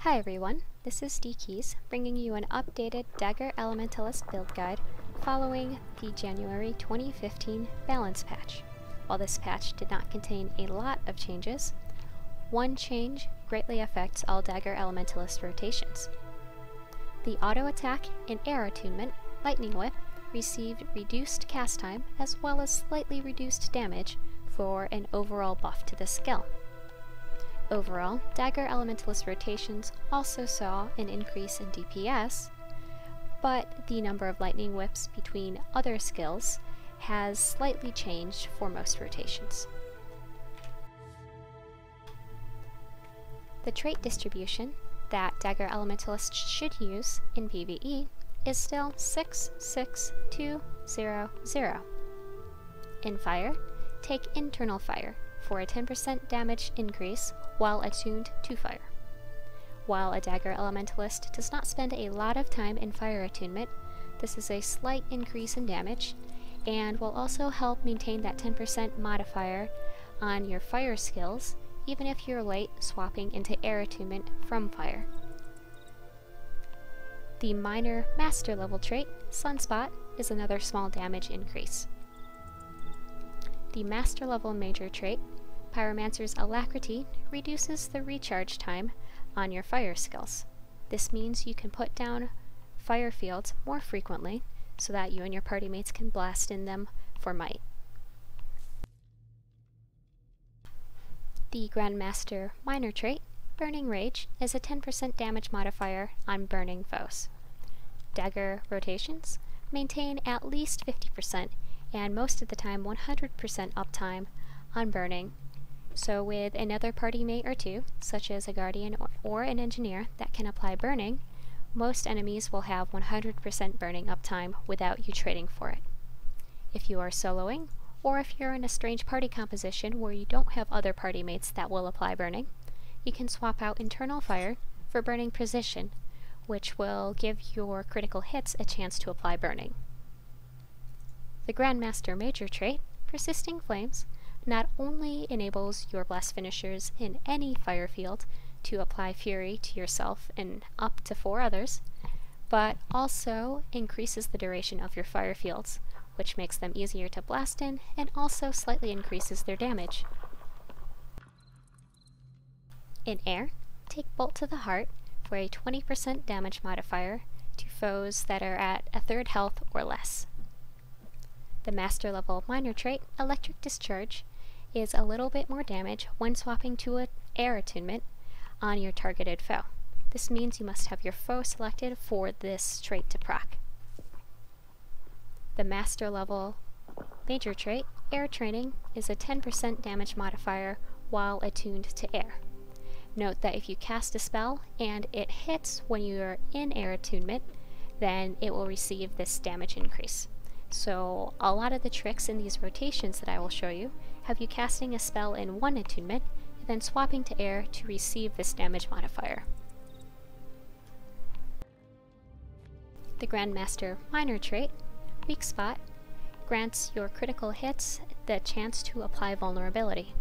Hi everyone, this is DKeys, bringing you an updated Dagger Elementalist build guide following the January 2015 balance patch. While this patch did not contain a lot of changes, one change greatly affects all Dagger Elementalist rotations. The auto attack and air attunement, Lightning Whip, received reduced cast time as well as slightly reduced damage for an overall buff to the skill. Overall, Dagger Elementalist rotations also saw an increase in DPS, but the number of Lightning Whips between other skills has slightly changed for most rotations. The trait distribution that Dagger Elementalists should use in PvE is still 6-6-2-0-0. In Fire, take Internal Fire for a 10% damage increase while attuned to fire. While a Dagger Elementalist does not spend a lot of time in fire attunement, this is a slight increase in damage and will also help maintain that 10% modifier on your fire skills even if you're late swapping into air attunement from fire. The minor master level trait, Sunspot, is another small damage increase. The master level major trait, Pyromancer's Alacrity, reduces the recharge time on your fire skills. This means you can put down fire fields more frequently so that you and your party mates can blast in them for might. The Grandmaster minor trait, Burning Rage, is a 10% damage modifier on burning foes. Dagger rotations maintain at least 50% and most of the time 100% uptime on burning. So with another party mate or two, such as a guardian or an engineer that can apply burning, most enemies will have 100% burning uptime without you trading for it. If you are soloing, or if you're in a strange party composition where you don't have other party mates that will apply burning, you can swap out Internal Fire for Burning Precision, which will give your critical hits a chance to apply burning. The Grandmaster major trait, Persisting Flames, not only enables your blast finishers in any fire field to apply fury to yourself and up to 4 others, but also increases the duration of your fire fields, which makes them easier to blast in and also slightly increases their damage. In Air, take Bolt to the Heart for a 20% damage modifier to foes that are at a third health or less. The master level minor trait, Electric Discharge, is a little bit more damage when swapping to an air attunement on your targeted foe. This means you must have your foe selected for this trait to proc. The master level major trait, Air Training, is a 10% damage modifier while attuned to air. Note that if you cast a spell and it hits when you are in air attunement, then it will receive this damage increase. So a lot of the tricks in these rotations that I will show you have you casting a spell in one attunement and then swapping to air to receive this damage modifier. The Grandmaster minor trait, Weak Spot, grants your critical hits the chance to apply vulnerability.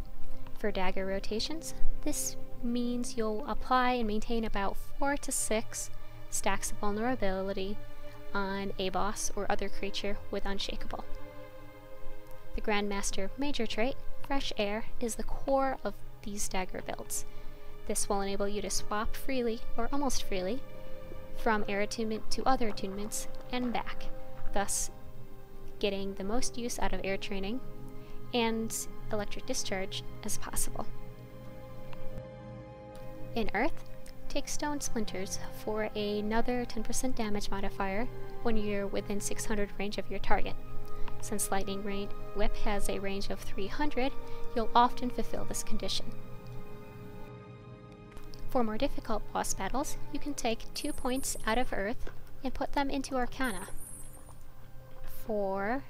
For Dagger rotations, this means you'll apply and maintain about 4 to 6 stacks of vulnerability on a boss or other creature with Unshakable. The Grandmaster major trait, Fresh Air, is the core of these Dagger builds. This will enable you to swap freely, or almost freely, from air attunement to other attunements and back, thus getting the most use out of air training and electric discharge as possible. In Earth, take Stone Splinters for another 10% damage modifier when you're within 600 range of your target. Since Lightning Whip has a range of 300, you'll often fulfill this condition. For more difficult boss battles, you can take 2 points out of Earth and put them into Arcana for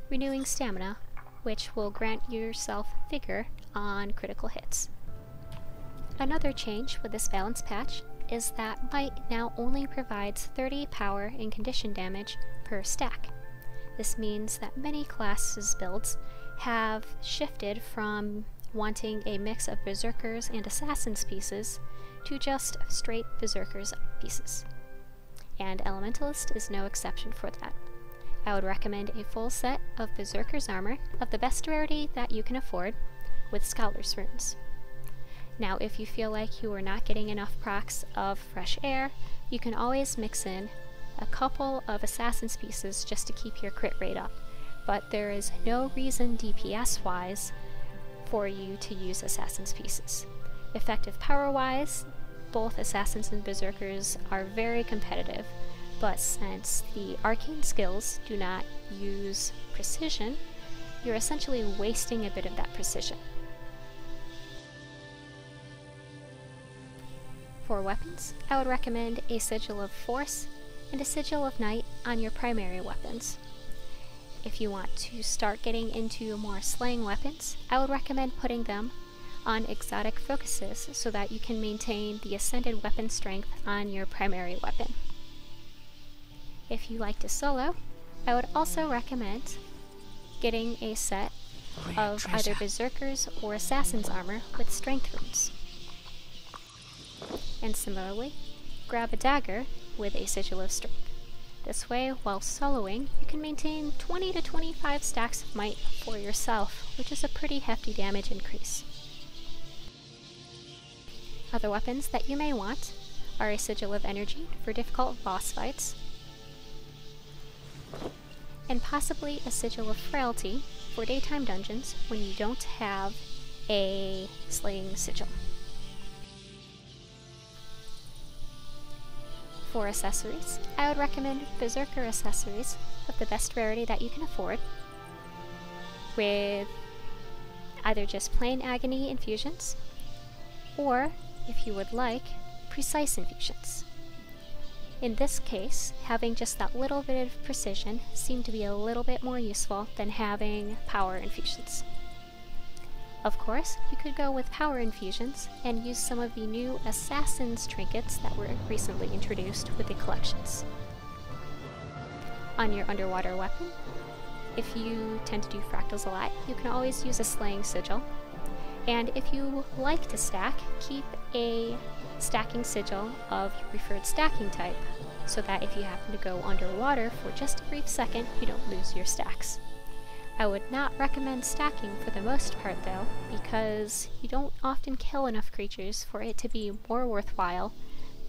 renewing stamina, which will grant yourself vigor on critical hits. Another change with this balance patch is that Might now only provides 30 power and condition damage per stack. This means that many classes builds have shifted from wanting a mix of Berserkers and Assassins pieces to just straight Berserker's pieces. And Elementalist is no exception for that. I would recommend a full set of Berserker's armor of the best rarity that you can afford, with Scholar's runes. Now, if you feel like you are not getting enough procs of fresh air, you can always mix in a couple of Assassin's pieces just to keep your crit rate up, but there is no reason DPS-wise for you to use Assassin's pieces. Effective power-wise, both Assassins and Berserkers are very competitive, but since the Arcane skills do not use precision, you're essentially wasting a bit of that precision. For weapons, I would recommend a Sigil of Force and a Sigil of Night on your primary weapons. If you want to start getting into more slaying weapons, I would recommend putting them on exotic focuses so that you can maintain the ascended weapon strength on your primary weapon. If you like to solo, I would also recommend getting a set of either Berserkers or Assassin's armor with strength runes. And similarly, grab a Dagger with a Sigil of Strength. This way, while soloing, you can maintain 20 to 25 stacks of might for yourself, which is a pretty hefty damage increase. Other weapons that you may want are a Sigil of Energy for difficult boss fights, and possibly a Sigil of Frailty for daytime dungeons when you don't have a slaying sigil. For accessories, I would recommend Berserker accessories of the best rarity that you can afford, with either just plain Agony infusions, or, if you would like, precise infusions. In this case, having just that little bit of precision seemed to be a little bit more useful than having power infusions. Of course, you could go with power infusions and use some of the new Assassin's trinkets that were recently introduced with the collections. On your underwater weapon, if you tend to do fractals a lot, you can always use a slaying sigil. And if you like to stack, keep a stacking sigil of your preferred stacking type, so that if you happen to go underwater for just a brief second, you don't lose your stacks. I would not recommend stacking for the most part though, because you don't often kill enough creatures for it to be more worthwhile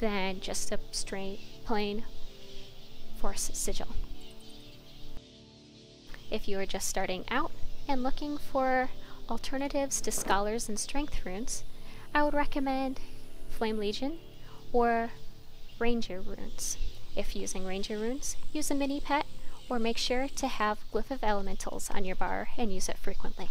than just a straight, plain force sigil. If you are just starting out and looking for alternatives to Scholars and Strength runes, I would recommend Flame Legion or Ranger runes. If using Ranger runes, use a mini pet, or make sure to have Glyph of Elementals on your bar and use it frequently.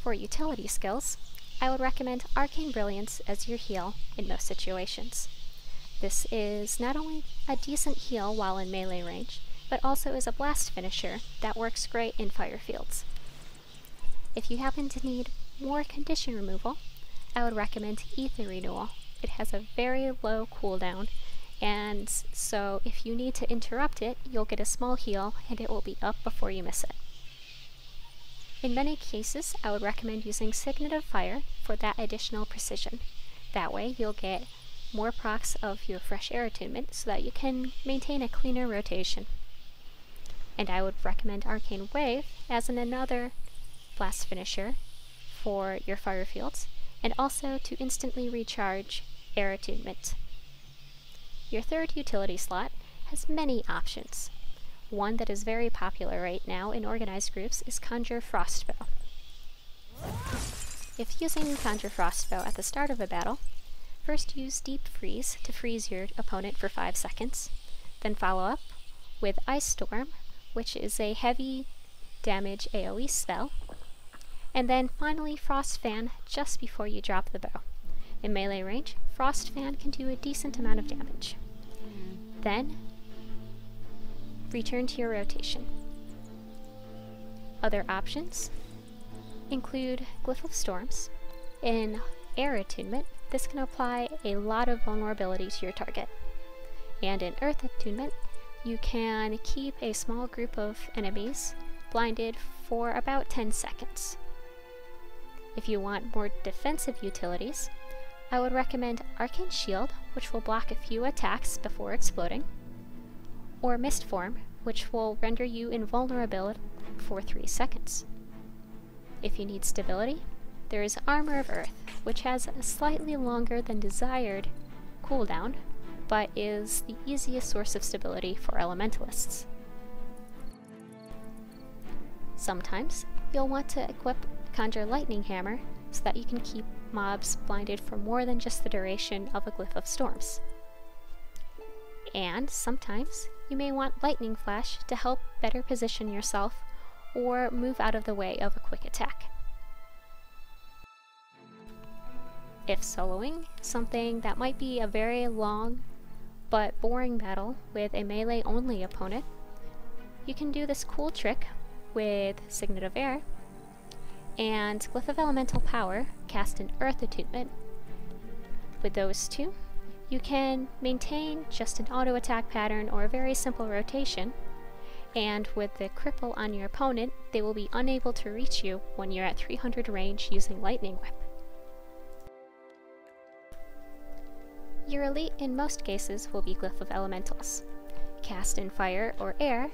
For utility skills, I would recommend Arcane Brilliance as your heal in most situations. This is not only a decent heal while in melee range, but also is a blast finisher that works great in fire fields. If you happen to need more condition removal, I would recommend Ether Renewal. It has a very low cooldown, and so if you need to interrupt it, you'll get a small heal and it will be up before you miss it. In many cases, I would recommend using Signet of Fire for that additional precision. That way you'll get more procs of your fresh air attunement so that you can maintain a cleaner rotation. And I would recommend Arcane Wave as another blast finisher for your fire fields, and also to instantly recharge air attunement. Your third utility slot has many options. One that is very popular right now in organized groups is Conjure Frostbow. If using Conjure Frostbow at the start of a battle, first use Deep Freeze to freeze your opponent for 5 seconds, then follow up with Ice Storm, which is a heavy damage AoE spell, and then finally Frost Fan just before you drop the bow. In melee range, Frost Fan can do a decent amount of damage. Then, return to your rotation. Other options include Glyph of Storms. In air attunement, this can apply a lot of vulnerability to your target. And in earth attunement, you can keep a small group of enemies blinded for about 10 seconds. If you want more defensive utilities, I would recommend Arcane Shield, which will block a few attacks before exploding, or Mist Form, which will render you invulnerable for 3 seconds. If you need stability, there is Armor of Earth, which has a slightly longer than desired cooldown, but is the easiest source of stability for Elementalists. Sometimes you'll want to equip Conjure Lightning Hammer so that you can keep mobs blinded for more than just the duration of a Glyph of Storms. And sometimes you may want Lightning Flash to help better position yourself or move out of the way of a quick attack. If soloing something that might be a very long but boring battle with a melee-only opponent, you can do this cool trick with Signet of Air and Glyph of Elemental Power, cast an Earth Attunement. With those two, you can maintain just an auto attack pattern or a very simple rotation, and with the cripple on your opponent, they will be unable to reach you when you're at 300 range using Lightning Whip. Your elite in most cases will be Glyph of Elementals. Cast in fire or air,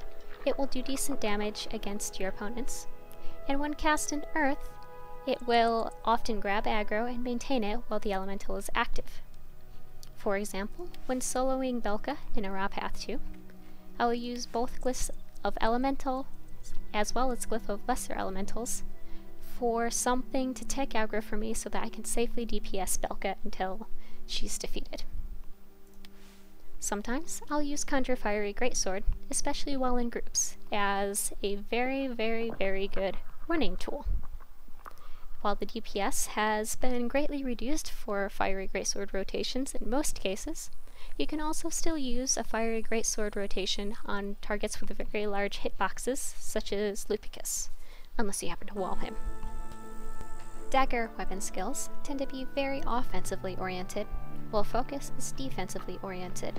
it will do decent damage against your opponents, and when cast in earth, it will often grab aggro and maintain it while the elemental is active. For example, when soloing Belka in ArBr Path 2, I will use both Glyphs of Elemental as well as Glyph of Lesser Elementals for something to take aggro for me so that I can safely DPS Belka until she's defeated. Sometimes I'll use Conjure Fiery Greatsword, especially while in groups, as a very, very, very good running tool. While the DPS has been greatly reduced for Fiery Greatsword rotations in most cases, you can also still use a Fiery Greatsword rotation on targets with very large hitboxes, such as Lupicus, unless you happen to wall him. Dagger weapon skills tend to be very offensively oriented, while Focus is defensively oriented,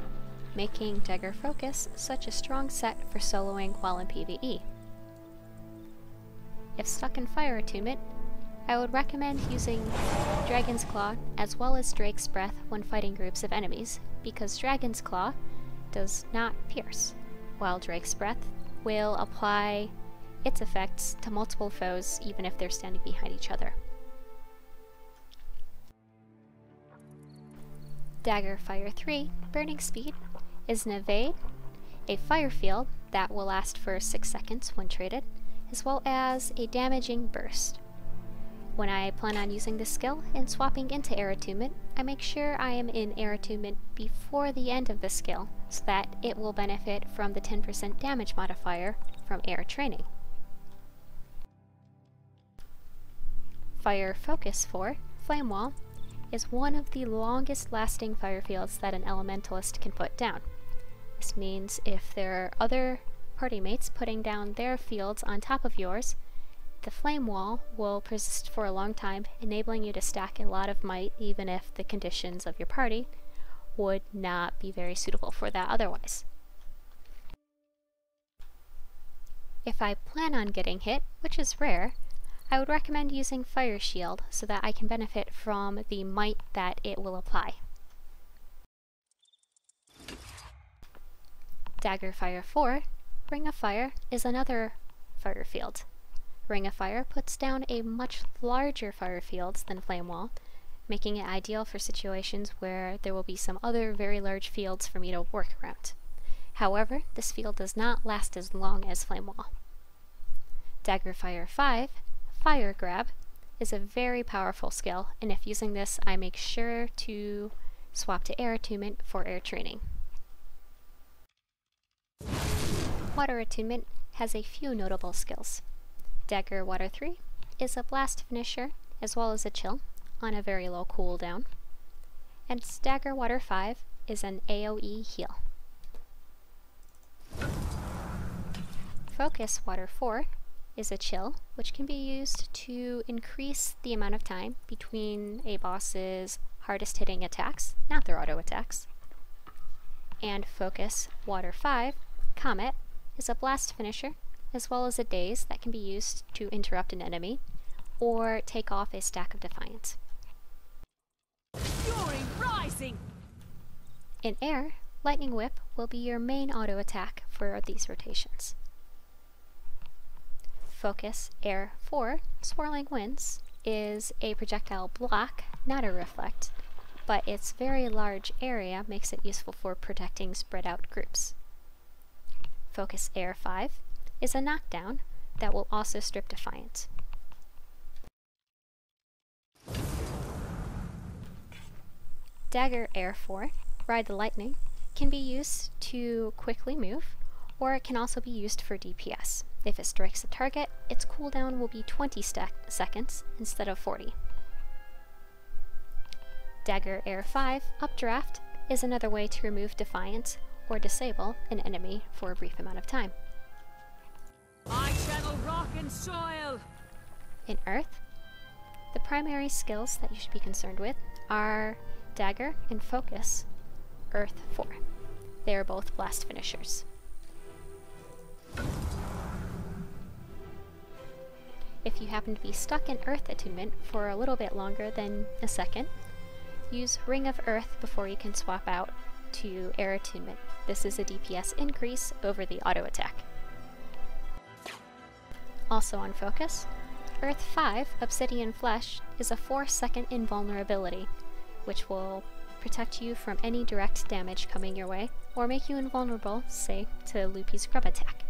making Dagger Focus such a strong set for soloing while in PvE. If stuck in Fire Attunement, I would recommend using Dragon's Claw as well as Drake's Breath when fighting groups of enemies, because Dragon's Claw does not pierce, while Drake's Breath will apply its effects to multiple foes even if they're standing behind each other. Dagger Fire 3, Burning Speed, is an evade, a fire field that will last for 6 seconds when traded, as well as a damaging burst. When I plan on using this skill and swapping into Air Attunement, I make sure I am in Air Attunement before the end of the skill, so that it will benefit from the 10% damage modifier from Air Training. Fire Focus 4, Flamewall, is one of the longest lasting fire fields that an Elementalist can put down. This means if there are other party mates putting down their fields on top of yours, the flame wall will persist for a long time, enabling you to stack a lot of might even if the conditions of your party would not be very suitable for that otherwise. If I plan on getting hit, which is rare, I would recommend using Fire Shield so that I can benefit from the might that it will apply. Dagger Fire 4, Ring of Fire, is another fire field. Ring of Fire puts down a much larger fire field than Flamewall, making it ideal for situations where there will be some other very large fields for me to work around. However, this field does not last as long as Flamewall. Dagger Fire 5, Fire Grab, is a very powerful skill, and if using this, I make sure to swap to Air Attunement for Air Training. Water Attunement has a few notable skills. Dagger Water 3 is a blast finisher as well as a chill on a very low cooldown, and Dagger Water 5 is an AoE heal. Focus Water 4 is a chill, which can be used to increase the amount of time between a boss's hardest hitting attacks, not their auto attacks. And Focus Water 5, Comet, is a blast finisher as well as a daze that can be used to interrupt an enemy, or take off a stack of Defiance. Fury rising! In air, Lightning Whip will be your main auto attack for these rotations. Focus Air 4, Swirling Winds, is a projectile block, not a reflect, but its very large area makes it useful for protecting spread out groups. Focus Air 5 is a knockdown that will also strip Defiance. Dagger Air 4, Ride the Lightning, can be used to quickly move, or it can also be used for DPS. If it strikes a target, its cooldown will be 20 seconds instead of 40. Dagger Air 5, Updraft, is another way to remove Defiance or disable an enemy for a brief amount of time. I channel rock and soil! In Earth, the primary skills that you should be concerned with are Dagger and Focus, Earth 4. They are both blast finishers. If you happen to be stuck in Earth attunement for a little bit longer than a second, use Ring of Earth before you can swap out to Air attunement. This is a DPS increase over the auto attack. Also on Focus, Earth 5 Obsidian Flesh is a 4-second invulnerability, which will protect you from any direct damage coming your way, or make you invulnerable, say, to Loopy's grub attack.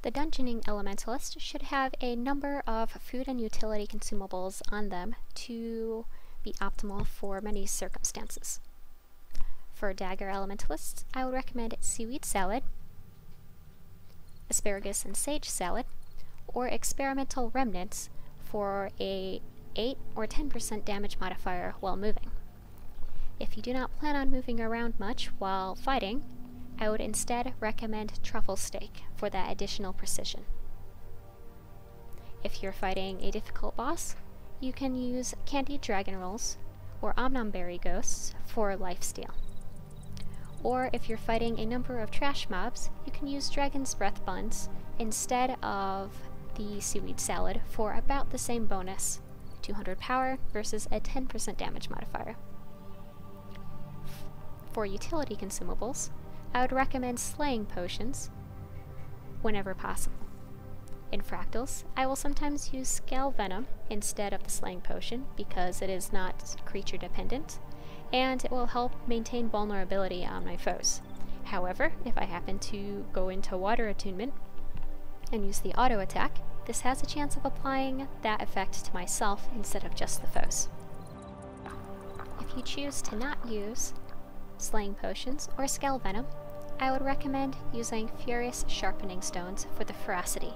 The Dungeoning Elementalist should have a number of food and utility consumables on them to be optimal for many circumstances. For Dagger Elementalists, I would recommend seaweed salad, asparagus and sage salad, or experimental remnants for a 8 or 10% damage modifier while moving. If you do not plan on moving around much while fighting, I would instead recommend truffle steak for that additional precision. If you're fighting a difficult boss, you can use candied dragon rolls or omnumberry ghosts for lifesteal. Or if you're fighting a number of trash mobs, you can use dragon's breath buns instead of the seaweed salad for about the same bonus, 200 power versus a 10% damage modifier. For utility consumables, I would recommend slaying potions whenever possible. In Fractals, I will sometimes use Scale Venom instead of the slaying potion because it is not creature dependent, and it will help maintain vulnerability on my foes. However, if I happen to go into water attunement and use the auto attack, this has a chance of applying that effect to myself instead of just the foes. If you choose to not use slaying potions or Scale Venom, I would recommend using Furious Sharpening Stones for the ferocity.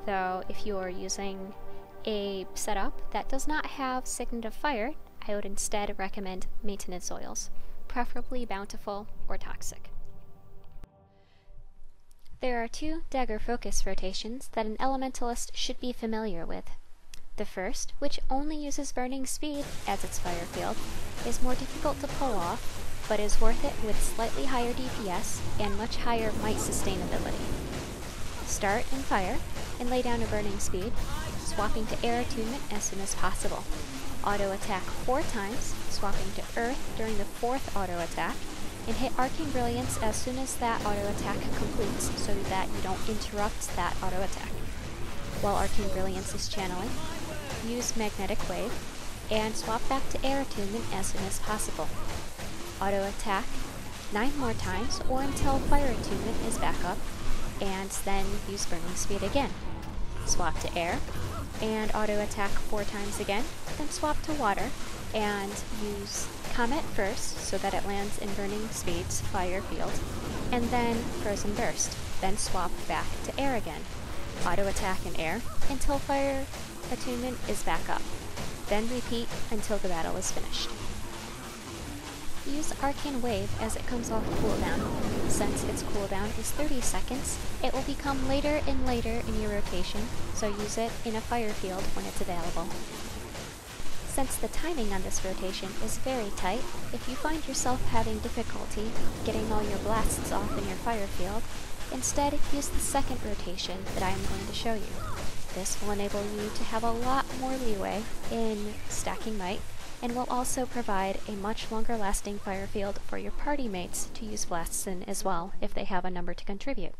Though if you are using a setup that does not have Signet of Fire, I would instead recommend maintenance oils, preferably bountiful or toxic. There are 2 Dagger focus rotations that an Elementalist should be familiar with. The first, which only uses Burning Speed as its fire field, is more difficult to pull off, but is worth it with slightly higher DPS and much higher might sustainability. Start in fire and lay down a Burning Speed, swapping to air attunement as soon as possible. Auto attack 4 times, swapping to earth during the 4th auto attack, and hit Arcane Brilliance as soon as that auto attack completes so that you don't interrupt that auto attack. While Arcane Brilliance is channeling, use Magnetic Wave and swap back to air attunement as soon as possible. Auto attack 9 more times or until fire attunement is back up, and then use Burning Speed again. Swap to air and auto attack 4 times again, then swap to water and use Comet first so that it lands in Burning Speed's fire field, and then Frozen Burst, then swap back to air again. Auto attack in air until fire attunement is back up, then repeat until the battle is finished. Use Arcane Wave as it comes off cooldown. Since its cooldown is 30 seconds, it will become later and later in your rotation, so use it in a fire field when it's available. Since the timing on this rotation is very tight, if you find yourself having difficulty getting all your blasts off in your fire field, Instead, use the second rotation that I am going to show you. This will enable you to have a lot more leeway in stacking might, and will also provide a much longer lasting fire field for your party mates to use blasts in as well if they have a number to contribute.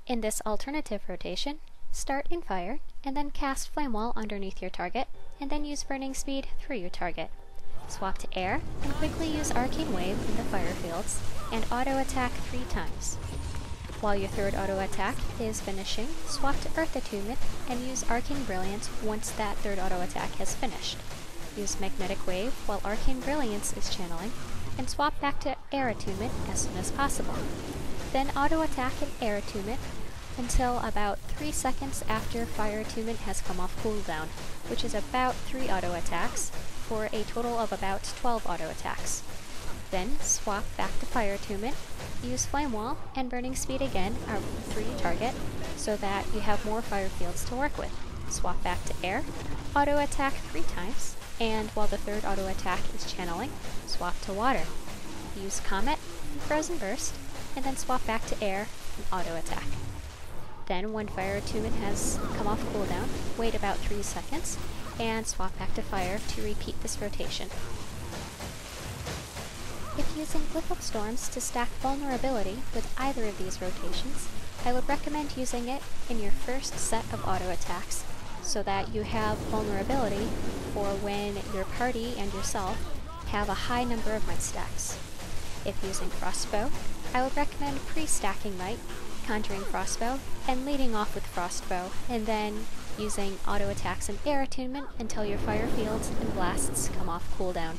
In this alternative rotation, start in fire, and then cast Flamewall underneath your target, and then use Burning Speed through your target. Swap to air, and quickly use Arcane Wave in the fire fields, and auto-attack 3 times. While your third auto-attack is finishing, swap to Earth Attunement, and use Arcane Brilliance once that third auto-attack has finished. Use Magnetic Wave while Arcane Brilliance is channeling, and swap back to Air Attunement as soon as possible. Then auto-attack and Air Attunement until about 3 seconds after Fire Attunement has come off cooldown, which is about 3 auto-attacks, for a total of about 12 auto-attacks. Then swap back to Fire Attunement, use Flamewall and Burning Speed again through your target, so that you have more fire fields to work with. Swap back to Air, auto-attack 3 times, and while the third auto-attack is channeling, swap to Water. Use Comet and Frozen Burst, and then swap back to Air and auto-attack. Then, when Fire Attunement has come off cooldown, wait about 3 seconds, and swap back to Fire to repeat this rotation. If using Glyph of Storms to stack Vulnerability with either of these rotations, I would recommend using it in your first set of auto-attacks, so that you have vulnerability for when your party and yourself have a high number of might stacks. If using Frostbow, I would recommend pre-stacking might, conjuring Frostbow, and leading off with Frostbow, and then using auto-attacks and Air Attunement until your fire fields and blasts come off cooldown.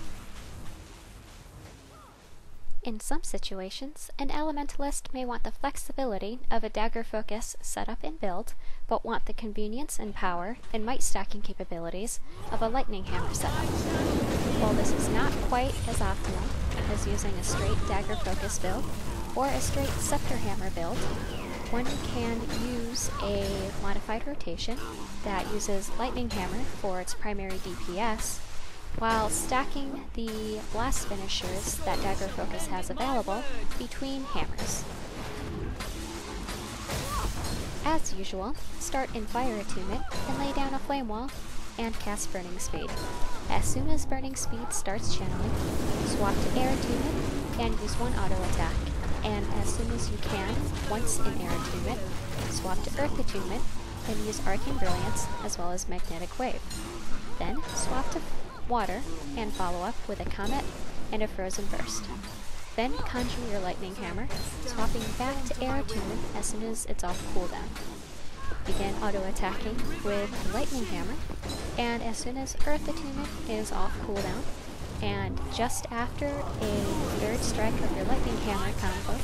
In some situations, an Elementalist may want the flexibility of a Dagger focus setup and build, but want the convenience and power and might stacking capabilities of a Lightning Hammer setup. While this is not quite as optimal as using a straight Dagger focus build or a straight scepter-hammer build, one can use a modified rotation that uses Lightning Hammer for its primary DPS, while stacking the blast finishers that Dagger Focus has available between hammers. As usual, start in Fire Attunement and lay down a Flamewall and cast Burning Speed. As soon as Burning Speed starts channeling, swap to Air Attunement and use 1 auto-attack, and as soon as you can, once in Air Attunement, swap to Earth Attunement and use Arcane Brilliance as well as Magnetic Wave. Then swap to Water, and follow up with a Comet and a Frozen Burst. Then conjure your Lightning Hammer, swapping back to Air Attunement as soon as it's off cooldown. Begin auto-attacking with the Lightning Hammer, and as soon as Earth Attunement is off cooldown, and just after a third strike of your Lightning Hammer combo,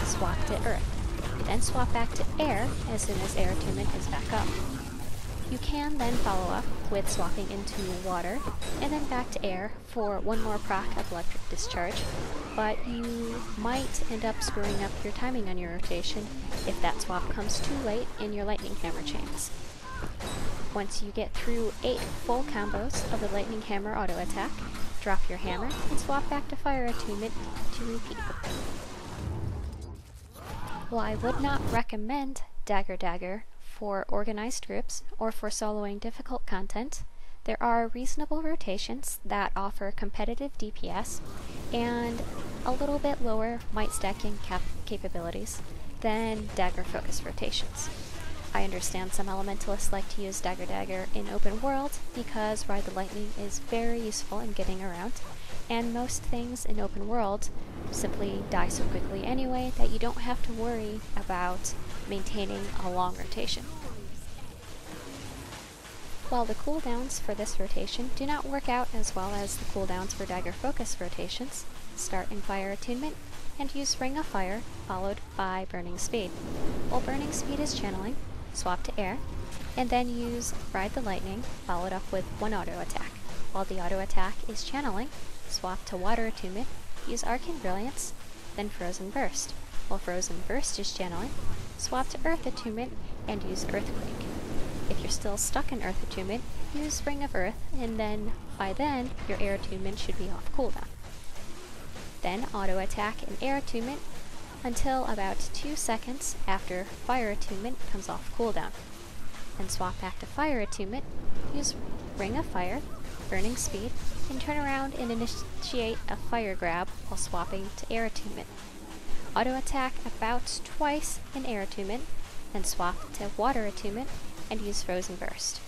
swap to Earth. Then swap back to Air as soon as Air Attunement is back up. You can then follow up with swapping into Water, and then back to Air for 1 more proc of Electric Discharge, but you might end up screwing up your timing on your rotation if that swap comes too late in your Lightning Hammer chains. Once you get through 8 full combos of the Lightning Hammer auto-attack, drop your hammer and swap back to Fire Attunement to repeat. While I would not recommend Dagger for organized groups or for soloing difficult content, there are reasonable rotations that offer competitive DPS and a little bit lower might stacking capabilities than Dagger focus rotations. I understand some Elementalists like to use Dagger in open world because Ride the Lightning is very useful in getting around, and most things in open world simply die so quickly anyway that you don't have to worry about maintaining a long rotation. While the cooldowns for this rotation do not work out as well as the cooldowns for Dagger focus rotations, start in Fire Attunement and use Ring of Fire followed by Burning Speed. While Burning Speed is channeling, swap to Air, and then use Ride the Lightning followed up with 1 auto attack. While the auto attack is channeling, swap to Water Attunement, use Arcane Brilliance, then Frozen Burst. While Frozen Burst is channeling, swap to Earth Attunement and use Earthquake. If you're still stuck in Earth Attunement, use Ring of Earth, and then by then your Air Attunement should be off cooldown. Then auto attack and Air Attunement, until about 2 seconds after Fire Attunement comes off cooldown. Then swap back to Fire Attunement, use Ring of Fire, Burning Speed, and turn around and initiate a Fire Grab while swapping to Air Attunement. Auto attack about twice in Air Attunement, then swap to Water Attunement and use Frozen Burst.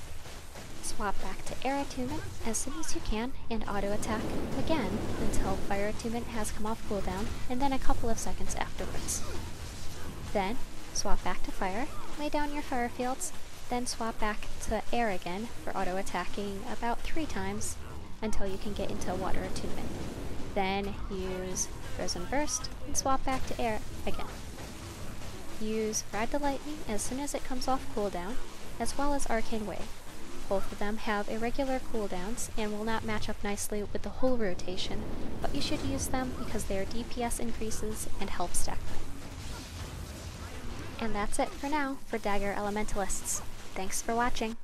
Swap back to Air Attunement as soon as you can and auto attack again until Fire Attunement has come off cooldown and then a couple of seconds afterwards. Then swap back to Fire, lay down your fire fields, then swap back to Air again for auto attacking about 3 times until you can get into Water Attunement. Then use Frozen Burst and swap back to Air again. Use Ride the Lightning as soon as it comes off cooldown, as well as Arcane Wave. Both of them have irregular cooldowns and will not match up nicely with the whole rotation, but you should use them because they are DPS increases and help stack them. And that's it for now for Dagger Elementalists. Thanks for watching!